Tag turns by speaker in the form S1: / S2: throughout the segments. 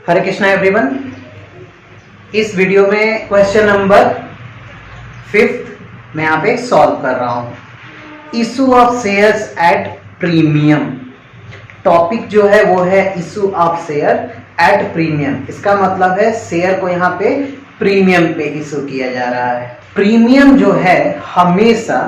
S1: हरे Krishna everyone. इस video में question number 5 मैं यहाँ पे सॉल्व कर रहा हूँ। Issue of shares at premium. Topic जो है वो है issue of share at premium. इसका मतलब है शेयर को यहाँ पे प्रीमियम पे इशू किया जा रहा है। प्रीमियम जो है हमेशा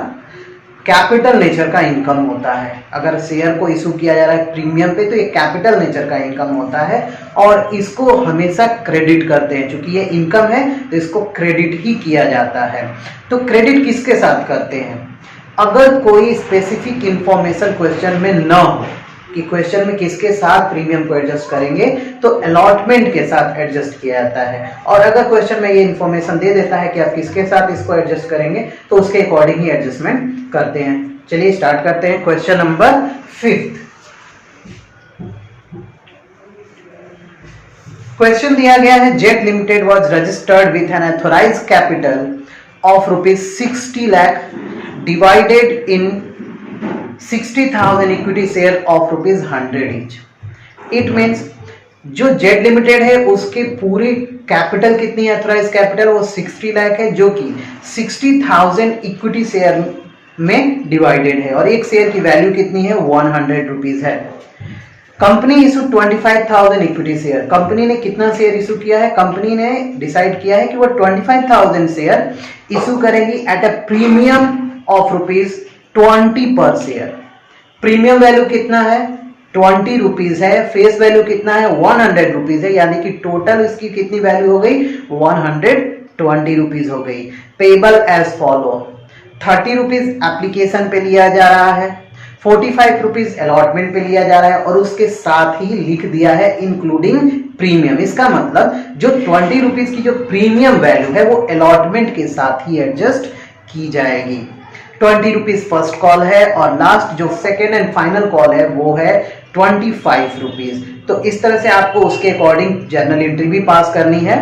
S1: कैपिटल नेचर का इनकम होता है। अगर शेयर को इशू किया जा रहा है प्रीमियम पे तो ये कैपिटल नेचर का इनकम होता है और इसको हमेशा क्रेडिट करते हैं। चूंकि ये इनकम है तो इसको क्रेडिट ही किया जाता है। तो क्रेडिट किसके साथ करते हैं? अगर कोई स्पेसिफिक इंफॉर्मेशन क्वेश्चन में न हो कि क्वेश्चन में किसके साथ प्रीमियम को एडजस्ट करेंगे तो अलॉटमेंट के साथ एडजस्ट किया जाता है। और अगर क्वेश्चन में ये इंफॉर्मेशन दे देता है कि आप किसके साथ इसको एडजस्ट करेंगे तो उसके अकॉर्डिंग ही एडजस्टमेंट करते हैं। चलिए स्टार्ट करते हैं। Question number 5। क्वेश्चन दिया गया है jet limited was registered with an authorised capital of ₹60 lakh divided in 60,000 equity share of ₹100 each. It means जो जेट लिमिटेड है उसके पूरी कैपिटल कितनी है? ऑथराइज कैपिटल वो 60 लाख है जो कि 60,000 इक्विटी शेयर में डिवाइडेड है और एक शेयर की वैल्यू कितनी है? ₹100 है। Company issue 25,000 equity share. Company ने कितना शेयर इशू किया है? कंपनी ने डिसाइड किया है कि वो 25,000 शेयर इशू करेगी एट अ प्रीमियम ऑफ ₹20 पर शेयर। प्रीमियम वैल्यू कितना है? ₹20 है। फेस वैल्यू कितना है? ₹100 है। यानी कि टोटल इसकी कितनी वैल्यू हो गई? ₹120 हो गई। Payable as follow. ₹30 एप्लीकेशन पे लिया जा रहा है, ₹45 अलॉटमेंट पे लिया जा रहा है और उसके साथ ही लिख दिया है इंक्लूडिंग प्रीमियम। इसका मतलब जो ₹20 की जो प्रीमियम वैल्यू है वो अलॉटमेंट के साथ ही एडजस्ट की जाएगी। ₹20 फर्स्ट कॉल है और लास्ट जो सेकेंड एंड फाइनल कॉल है वो है ₹25। तो इस तरह से आपको उसके अकॉर्डिंग जर्नल एंट्री भी पास करनी है।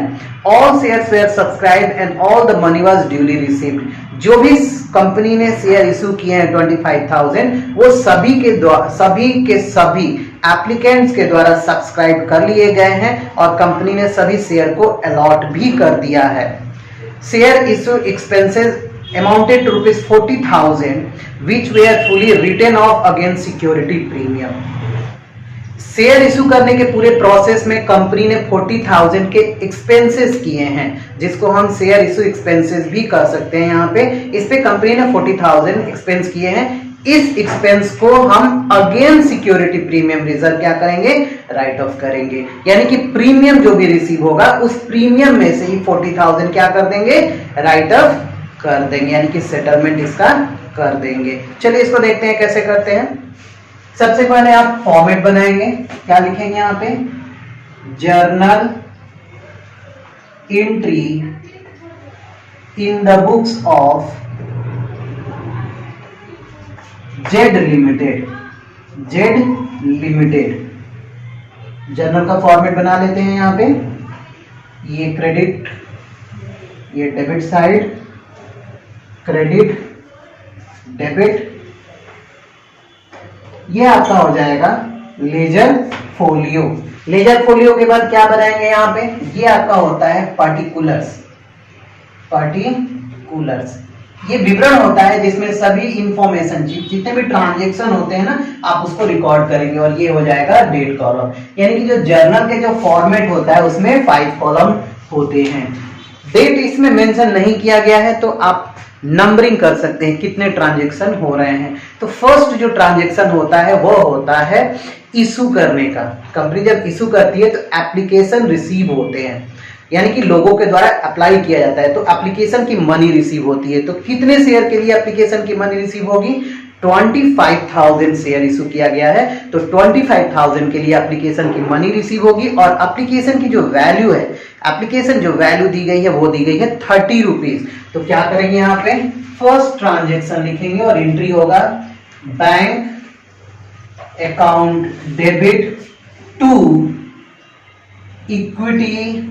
S1: All shares where subscribed and all the money was duly received. जो भी कंपनी ने शेयर इशू किए हैं 25,000 वो सभी के सभी एप्लीकेंट्स के द्वारा सब्सक्राइब कर लिए गए हैं और कंपनी ने सभी शेयर को अलॉट भी कर दिया है। Share issue expenses amounted to ₹40,000 which were fully written off against security premium। Share issue करने के पूरे प्रोसेस में कंपनी ने 40,000 के एक्सपेंसेस किए हैं जिसको हम शेयर इशू एक्सपेंसेस भी कर सकते हैं। यहाँ पे इस पे कंपनी ने 40,000 एक्सपेंस किए हैं। इस एक्सपेंस को हम अगेन सिक्योरिटी प्रीमियम रिजर्व क्या करेंगे? राइट ऑफ करेंगे। यानी कि प्रीमियम जो भी रिसीव होगा उस प्रीमियम में से ही 40,000 क्या कर देंगे? राइट ऑफ कर देंगे, यानी कि सेटलमेंट इसका कर देंगे। चलिए इसको देखते हैं कैसे करते हैं। सबसे पहले आप फॉर्मेट बनाएंगे। क्या लिखेंगे यहाँ पे? Journal entry in the books of Z limited. Z limited journal का फॉर्मेट बना लेते हैं। यहाँ पे ये क्रेडिट, ये डेबिट साइड, क्रेडिट डेबिट, ये आपका हो जाएगा लेजर फोलियो। लेजर फोलियो के बाद क्या बनाएंगे यहाँ पे? ये आपका होता है पार्टिकुलर्स। पार्टिकुलर्स ये विवरण होता है जिसमें सभी इंफॉर्मेशन जितने भी ट्रांजैक्शन होते हैं ना आप उसको रिकॉर्ड करेंगे और ये हो जाएगा डेट कॉलम। यानी कि जो जर्नल के जो फॉर्मेट होता है उसमें 5 कॉलम होते हैं। डेट इसमें मेंशन नहीं किया गया है तो आप नंबरिंग कर सकते हैं कितने ट्रांजैक्शन हो रहे हैं। तो फर्स्ट जो ट्रांजैक्शन होता है वो होता है इशू करने का। कंपनी जब इशू करती है तो एप्लीकेशन रिसीव होते हैं, यानी कि लोगों के द्वारा अप्लाई किया जाता है तो एप्लीकेशन की मनी रिसीव होती है। तो कितने शेयर के लिए एप्लीकेशन की मनी रिसीव होगी? 25,000 शेयर इशू किया गया है तो 25,000 के लिए एप्लीकेशन की मनी रिसीव होगी और एप्लीकेशन की जो वैल्यू है, एप्लीकेशन जो वैल्यू दी गई है वो दी गई है ₹30। तो क्या करेंगे यहाँ पे? फर्स्ट ट्रांजैक्शन लिखेंगे और एंट्री होगा bank account debit to equity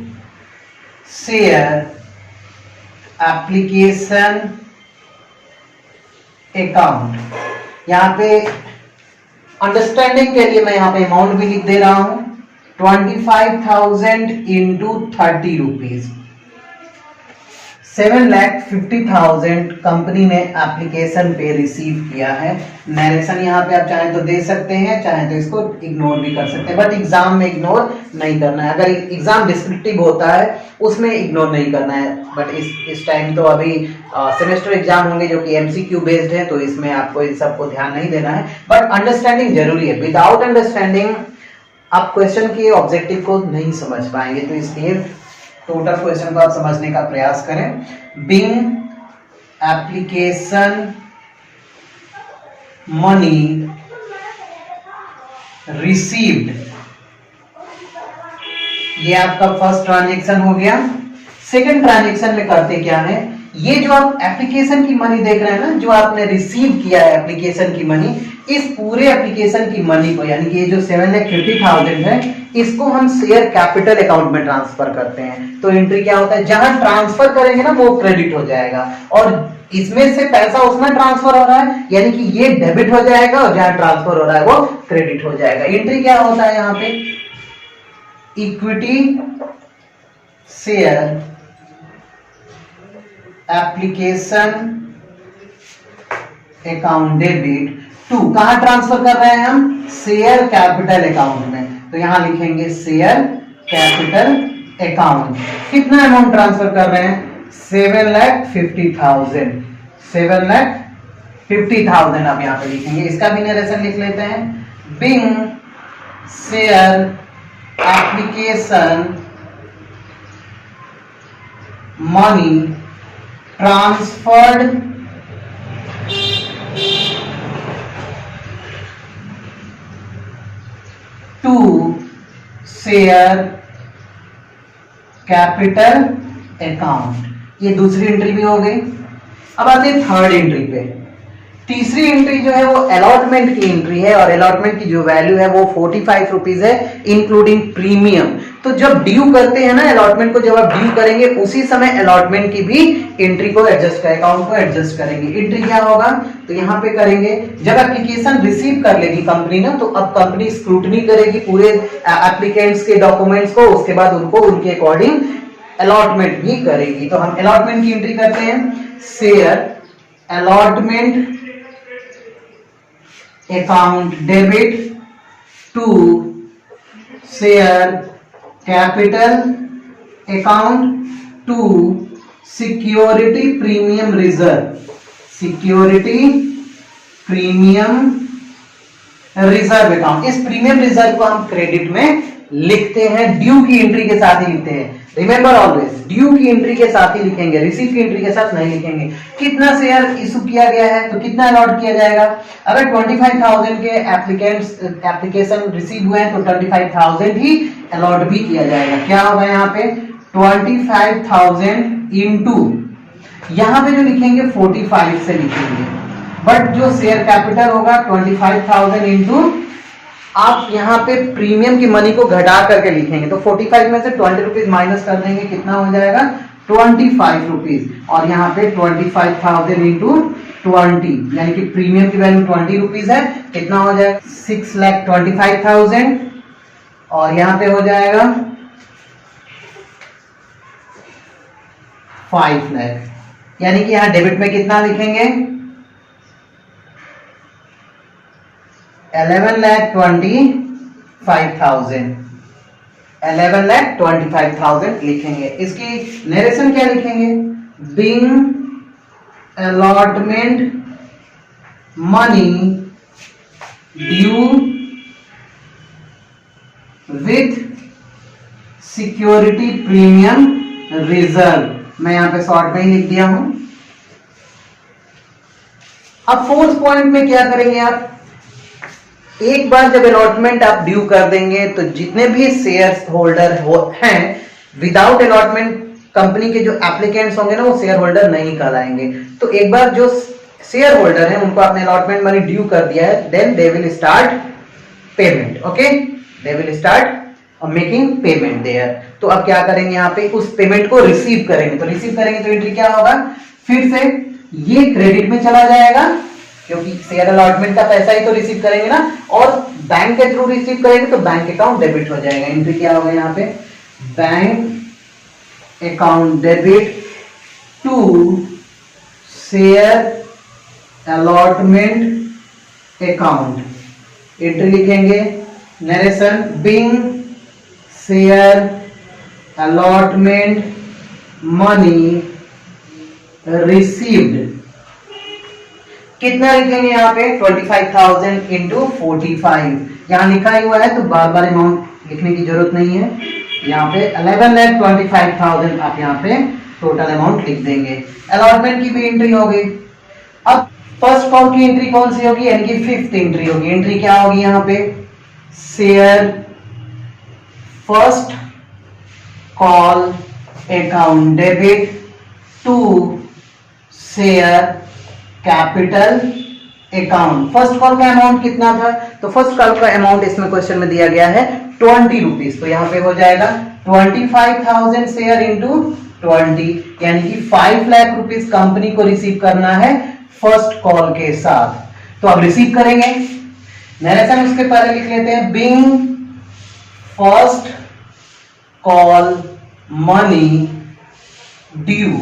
S1: share application account. यहाँ पे अंडरस्टैंडिंग के लिए मैं यहाँ पे अमाउंट भी लिख दे रहा हूं 25,000 इंटू 30 रुपीज, 7,50,000 कंपनी ने एप्लीकेशन पे रिसीव किया है। नरेशन यहाँ पे आप चाहें तो दे सकते हैं, चाहें तो इसको इग्नोर भी कर सकते हैं, बट एग्जाम में इग्नोर नहीं करना है। अगर एग्जाम डिस्क्रिप्टिव होता है उसमें इग्नोर नहीं करना है, बट इस टाइम तो अभी सेमेस्टर एग्जाम होंगे जो कि एमसीक्यू बेस्ड है, तो इसमें आपको इन सबको ध्यान नहीं देना है, बट अंडरस्टैंडिंग जरूरी है। विदाउट अंडरस्टैंडिंग आप क्वेश्चन के ऑब्जेक्टिव को नहीं समझ पाएंगे, तो इसलिए टोटल क्वेश्चन को आप समझने का प्रयास करें। बिंग एप्लीकेशन मनी रिसीव्ड, ये आपका फर्स्ट ट्रांजैक्शन हो गया। सेकंड ट्रांजैक्शन में करते क्या है, ये जो आप एप्लीकेशन की मनी देख रहे हैं ना, जो आपने रिसीव किया है एप्लीकेशन की मनी, इस पूरे एप्लीकेशन की मनी को, यानी कि ये जो 7,50,000 है, इसको हम शेयर कैपिटल अकाउंट में ट्रांसफर करते हैं। तो एंट्री क्या होता है, जहां ट्रांसफर करेंगे ना वो क्रेडिट हो जाएगा, और इसमें से पैसा उसमें ट्रांसफर हो रहा है, यानी कि ये डेबिट हो जाएगा, और जहां ट्रांसफर हो रहा है वो क्रेडिट हो जाएगा। एंट्री क्या होता है यहाँ पे, equity share application account debit to, कहां ट्रांसफर कर रहे हैं हम, शेयर कैपिटल अकाउंट में, तो यहां लिखेंगे शेयर कैपिटल अकाउंट। कितना अमाउंट ट्रांसफर कर रहे हैं, 7,50,000, 7,50,000 आप यहां पे लिखेंगे। इसका भी नरेशन लिख लेते हैं, being share application money transferred to share capital account, ये दूसरी एंट्री भी हो गई। अब आते हैं थर्ड एंट्री पे। तीसरी एंट्री जो है वो अलॉटमेंट की एंट्री है, और अलॉटमेंट की जो वैल्यू है वो 45 रुपीज है इंक्लूडिंग प्रीमियम। तो जब ड्यू करते हैं ना अलॉटमेंट को, जब आप ड्यू करेंगे उसी समय अलॉटमेंट की भी एंट्री को एडजस्ट करें, अकाउंट को एडजस्ट करेंगे। एंट्री क्या होगा, तो यहाँ पे करेंगे, जब एप्लीकेशन रिसीव कर लेगी कंपनी ना, तो अब कंपनी स्क्रूटनी करेगी पूरे एप्लीकेंट्स के डॉक्यूमेंट्स को, उसके बाद उनको उनके अकॉर्डिंग अलॉटमेंट भी करेगी। तो हम अलॉटमेंट की एंट्री करते हैं, share allotment account debit to share capital account to security premium reserve, security premium reserve account. इस प्रीमियम रिजर्व को हम क्रेडिट में लिखते हैं, ड्यू की एंट्री के साथ ही लिखते हैं। रिमेंबर ऑलवेज, ड्यू की एंट्री के साथ ही लिखेंगे, रिसीव की एंट्री के साथ नहीं लिखेंगे। कितना शेयर इशू किया गया है, तो कितना अलॉट किया जाएगा। अगर 25,000 के एप्लीकेशन रिसीव हुए हैं तो 25,000 ही अलॉट भी किया जाएगा। क्या होगा यहाँ पे, 25,000 इंटू, यहाँ पे जो लिखेंगे 45 से लिखेंगे, बट जो शेयर कैपिटल होगा 25,000 इंटू, आप यहाँ पे प्रीमियम की मनी को घटा करके लिखेंगे, तो 45 में से 20 रुपीज माइनस कर देंगे, कितना हो जाएगा 25 रुपीज, और यहाँ पे 25,000 इंटू 20, यानी कि प्रीमियम की वैल्यू 20 रुपीज है, कितना हो जाएगा 6,25,000, और यहाँ पे हो जाएगा 5 लाख, यानी कि यहाँ डेबिट में कितना लिखेंगे 11,25,000, 11,25,000 लिखेंगे। इसकी नरेशन क्या लिखेंगे, being allotment money due with security premium reserve, मैं यहां पे शॉर्ट में ही लिख दिया हूं। अब फोर्थ पॉइंट में क्या करेंगे आप, एक बार जब अलॉटमेंट आप ड्यू कर देंगे तो जितने भी शेयर होल्डर हैं, विदाउट अलॉटमेंट कंपनी के जो एप्लीकेंट्स होंगे ना वो शेयर होल्डर नहीं कहलाएंगे। तो एक बार जो शेयर होल्डर है उनको आपने अलॉटमेंट मनी ड्यू कर दिया है, then they will start payment, okay, they will start making payment there. तो अब क्या करेंगे, यहाँ पे उस पेमेंट को रिसीव करेंगे, तो रिसीव करेंगे तो एंट्री क्या होगा, फिर से ये क्रेडिट में चला जाएगा, क्योंकि शेयर अलॉटमेंट का पैसा ही तो रिसीव करेंगे ना, और बैंक के थ्रू रिसीव करेंगे तो बैंक अकाउंट डेबिट हो जाएगा। एंट्री क्या होगा यहाँ पे, bank account debit to share allotment account. Entry लिखेंगे, narration being share allotment money received. कितना लिखेंगे यहाँ पे, 25,000 इंटू 45। यहाँ लिखा ही हुआ है तो बार बार अमाउंट लिखने की जरूरत नहीं है। यहाँ पे 11,25,000 आप यहाँ पे टोटल अमाउंट लिख देंगे। अलॉटमेंट की भी एंट्री हो गई। अब फर्स्ट कॉल की एंट्री कौन सी होगी, यानी कि फिफ्थ एंट्री होगी। एंट्री क्या होगी यहाँ पे, share first call account debit to share capital account. First call का अमाउंट कितना था, तो फर्स्ट कॉल का अमाउंट इसमें क्वेश्चन में दिया गया है 20 रुपीज। तो यहाँ पे हो जाएगा 25,000 शेयर इंटू 20, यानी कि 5 लाख रुपीज कंपनी को रिसीव करना है फर्स्ट कॉल के साथ। तो अब रिसीव करेंगे, नरेशन उसके पहले लिख लेते हैं, being first call money due.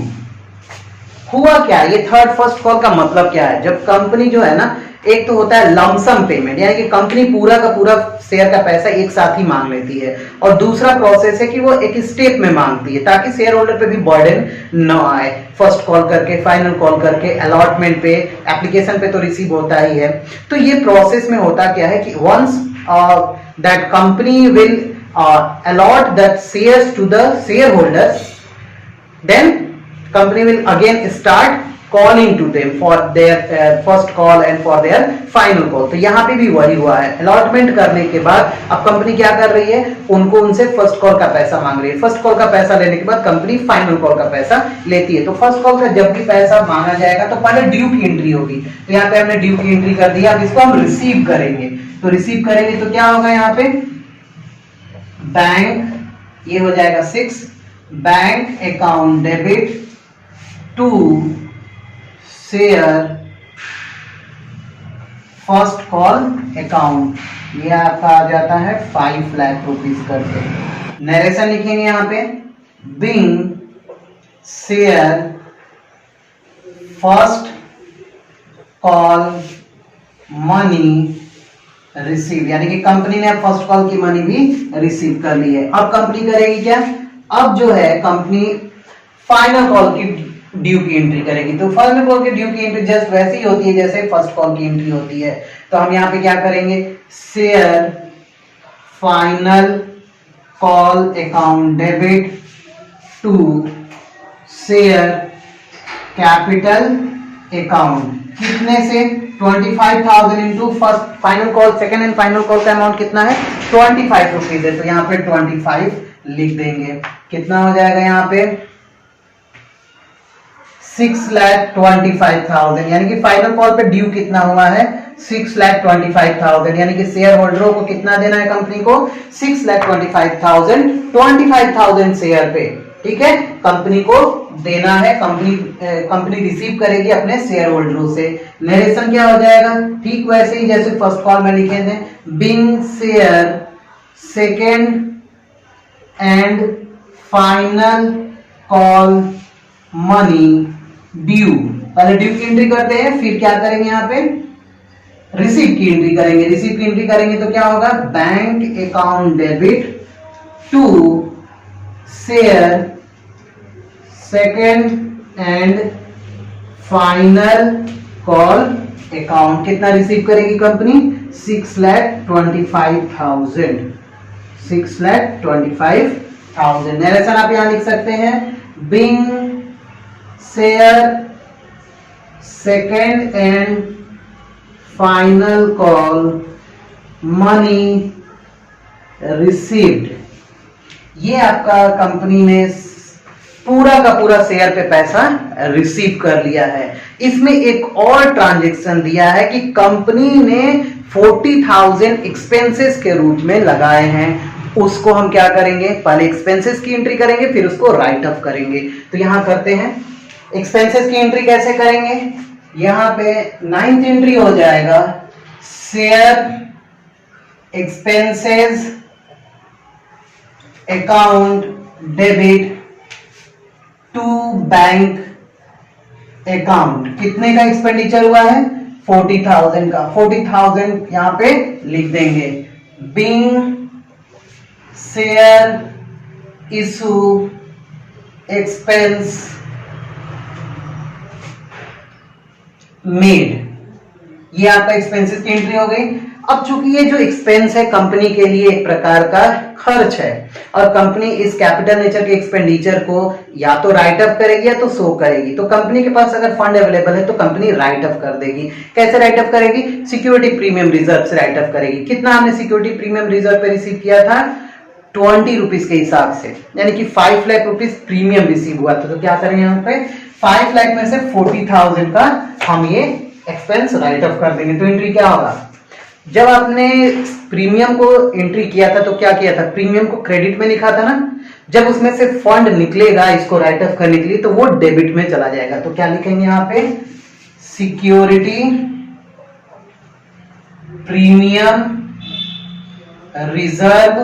S1: हुआ क्या, ये थर्ड फर्स्ट कॉल का मतलब क्या है, जब कंपनी जो है ना, एक तो होता है लमसम पेमेंट, यानी कि कंपनी पूरा का पूरा शेयर का पैसा एक साथ ही मांग लेती है, और दूसरा प्रोसेस है कि वो एक स्टेप में मांगती है ताकि शेयर होल्डर पे भी बर्डन न आए। फर्स्ट कॉल करके, फाइनल कॉल करके, अलॉटमेंट पे, एप्लीकेशन पे तो रिसीव होता ही है। तो ये प्रोसेस में होता क्या है कि once that company will allot that shares to the shareholders, then company will again start calling to them for their first call and for their final call। तो यहाँ पे भी वही हुआ है, अलॉटमेंट करने के बाद अब कंपनी क्या कर रही है, उनको उनसे फर्स्ट कॉल का पैसा मांग रही है। फर्स्ट कॉल का पैसा लेने के बाद कंपनी फाइनल कॉल का पैसा लेती है। तो फर्स्ट कॉल का जब भी पैसा मांगा जाएगा तो पहले ड्यू की एंट्री होगी। तो यहाँ पे हमने ड्यू की एंट्री कर दिया। अब इसको हम रिसीव करेंगे, तो रिसीव करेंगे तो क्या होगा यहाँ पे, बैंक, ये हो जाएगा 6, bank account debit to share first call account. ये आपका आ जाता है 5 लाख रुपीज करके। नरेशन लिखेंगे यहाँ पे, being share first call money receive, यानी कि कंपनी ने फर्स्ट कॉल की मनी भी रिसीव कर ली है। अब कंपनी करेगी क्या, अब जो है कंपनी फाइनल कॉल की ड्यू की एंट्री करेगी। तो फाइनल कॉल की ड्यू की एंट्री जस्ट वैसे ही होती है जैसे फर्स्ट कॉल की एंट्री होती है। तो हम यहाँ पे क्या करेंगे, share final call account debit to share capital account. कितने से, 25,000 into first final call, second and final call का अमाउंट कितना है, 25 रुपीज है। तो यहाँ पे 25 लिख देंगे। कितना हो जाएगा यहाँ पे, 6,25,000, यानी कि फाइनल कॉल पे ड्यू कितना हुआ है, 6,25,000, यानी कि शेयर होल्डरों को कितना देना है कंपनी को, 6,25,000, 25,000 शेयर पे, ठीक है, कंपनी को देना है। कंपनी रिसीव करेगी अपने शेयर होल्डरों से। नरेशन क्या हो जाएगा, ठीक वैसे ही जैसे फर्स्ट कॉल में लिखे थे, being share second and final call money due. पहले ड्यू की एंट्री करते हैं, फिर क्या करेंगे यहाँ पे, रिसीव की एंट्री करेंगे। रिसीव की एंट्री करेंगे तो क्या होगा, bank account debit to share second and final call account. कितना रिसीव करेगी कंपनी, 6,25,000, 6,25,000। नरेशन आप यहां लिख सकते हैं, being share second and final call money received. ये आपका कंपनी ने पूरा का पूरा शेयर पे पैसा रिसीव कर लिया है। इसमें एक और ट्रांजैक्शन दिया है कि कंपनी ने 40,000 एक्सपेंसेस के रूप में लगाए हैं। उसको हम क्या करेंगे, पहले एक्सपेंसेस की एंट्री करेंगे, फिर उसको राइट ऑफ करेंगे। तो यहां करते हैं, एक्सपेंसेस की एंट्री कैसे करेंगे, यहां पे 9th एंट्री हो जाएगा share expenses account debit to bank account. कितने का एक्सपेंडिचर हुआ है? 40,000 का। 40,000 यहां पे लिख देंगे। Being share issue expense made, ये आपका एक्सपेंसेस की एंट्री हो गई। अब चूंकि ये जो एक्सपेंस है कंपनी के लिए एक प्रकार का खर्च है और कंपनी इस कैपिटल नेचर के एक्सपेंडिचर को या तो राइट अप करेगी या तो शो करेगी। तो कंपनी के पास अगर फंड अवेलेबल है तो कंपनी राइट अप कर देगी। कैसे राइट अप करेगी? सिक्योरिटी प्रीमियम रिजर्व से राइट अप करेगी। कितना हमने सिक्योरिटी प्रीमियम रिजर्व पे रिसीव किया था? 20 रुपीज के हिसाब से, यानी कि 5 लाख रुपीज प्रीमियम रिसीव हुआ था। तो क्या करेंगे यहाँ पे? 5 लाख में से 40,000 का हम ये एक्सपेंस राइट ऑफ कर देंगे। तो एंट्री क्या होगा? जब आपने प्रीमियम को एंट्री किया था तो क्या किया था? प्रीमियम को क्रेडिट में लिखा था ना। जब उसमें से फंड निकलेगा इसको राइट ऑफ करने के लिए तो वो डेबिट में चला जाएगा। तो क्या लिखेंगे यहाँ पे? Security premium reserve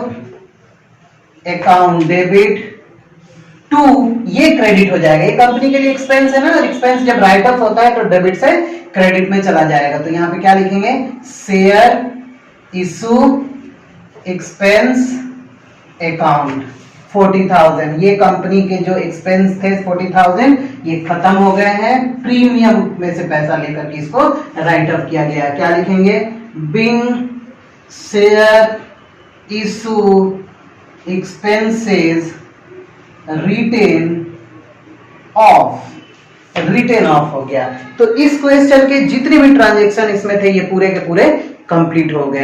S1: account debit to, ये क्रेडिट हो जाएगा। ये कंपनी के लिए एक्सपेंस है ना, एक्सपेंस जब राइट ऑफ होता है तो डेबिट से क्रेडिट में चला जाएगा। तो यहां पे क्या लिखेंगे? Share issue expense account 40,000। ये कंपनी के जो एक्सपेंस थे 40,000 ये खत्म हो गए हैं। प्रीमियम में से पैसा लेकर के इसको राइट ऑफ किया गया। क्या लिखेंगे? Being share issue expenses written off हो गया। तो इस क्वेश्चन के जितने भी ट्रांजैक्शन इसमें थे ये पूरे के पूरे कंप्लीट हो गए।